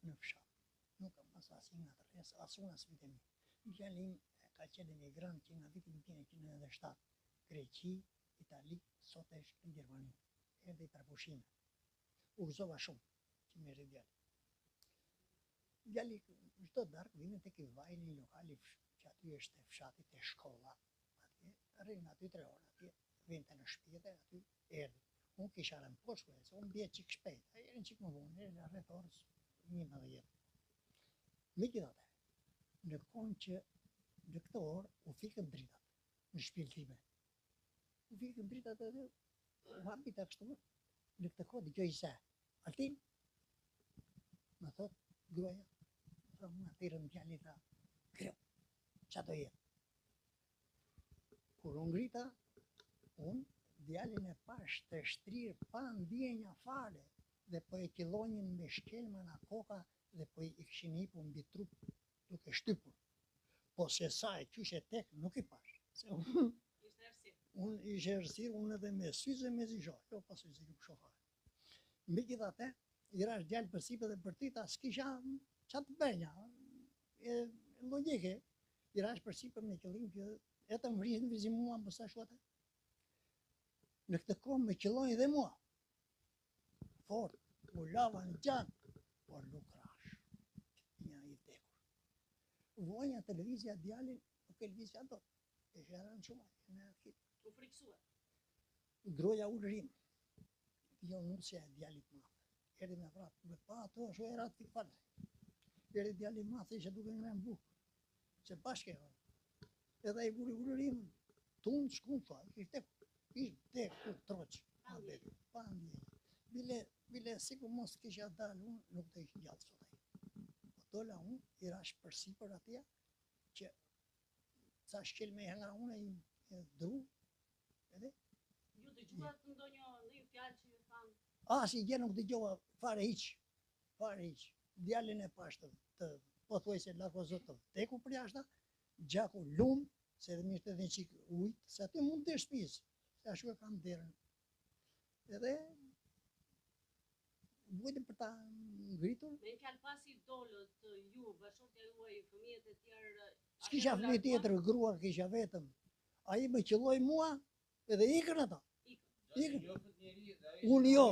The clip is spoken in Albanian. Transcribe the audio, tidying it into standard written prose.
në fshat. Nuk kam pas asnjë nga të rrjes, as unë as vitin. Djali im ka qenë emigrant që nga viti 1997, Greqi, Itali, sot është në Gjermani. Erdhi për pushime. U gëzova shumë që më erdhi djali. Djali çdo darkë vjen tek i vajni lokali që aty është fshati te shkolla. Atje rrin aty 3 orë atje, vinte në shtëpi dhe aty erdhi. Unë kisha rënë poshtë, se unë bie çik shpejt. Ai erën çik më vonë, erën rreth orës 11. Megjithatë, në kohën që në këtë orë u fikën dritat në shtëpinë time. U fikën dritat edhe u hapita kështu. Në këtë kohë dëgjoj se Altin më thot gruaja, tha unë atëherë djali tha, "Kreu, ç'a do jetë?" Kur u ngrita, unë djalin e pash të shtrirë pa ndjenja fare dhe po e qillonin me shkelma nga koka dhe po i kishin hipur mbi trup duke shtypur. Po se sa e qyshe tek nuk i pash. Se unë ishe errësirë, unë edhe me syze me zisho, jo pas syze nuk shoh fare. Megjithatë, i rash djalë për sipër dhe për tita, s'kisha qa të bënja. Logjike, i rash për sipër me qëllim që eta më vrizim mua më sa shuate. Në këtë kohë me qëllojnë dhe mua. Fort, u lava në gjatë, por nuk rash. Një i tekur. Vojnja televizja djalin, nuk e lëvizja do. E shërën shumë, në arkit. U friksua. Groja u rrim. Jo nusja e djalit madh. Erdhi me prapë, me pa ato është erat të falë. Erdhi djali madh, ishe duke ngrenë bukë. Se bashke, edhe i vuri ulërim, tunë shkunë fa, ishte tekur, troqë, pa ndjenjë. Bile sikur mos kisha dalë unë, nuk të ishë gjallë sot ai. Po dola unë, i rash për sipër atje, që ca shqel me nga unë e dru, edhe. Ju dëgjuat ndonjë fjalë që ju thanë? Asnjë gjë nuk dëgjova fare hiç. Djalin e pash të pothuajse largozot të vdekur për jashtë, gjaku lum, se edhe mirë të dhe qik ujtë, se aty mund të shtëpisë, se ashtu e kam derën. Edhe vujtëm për ta ngritur. Me në fjalë pasi dolët ju, bashkëshortja juaj, fëmijët e tjerë... S'kisha fëmijë tjetër, grua kisha vetëm. Ai më qelloi mua edhe ikën ata. Ikën. Unë jo.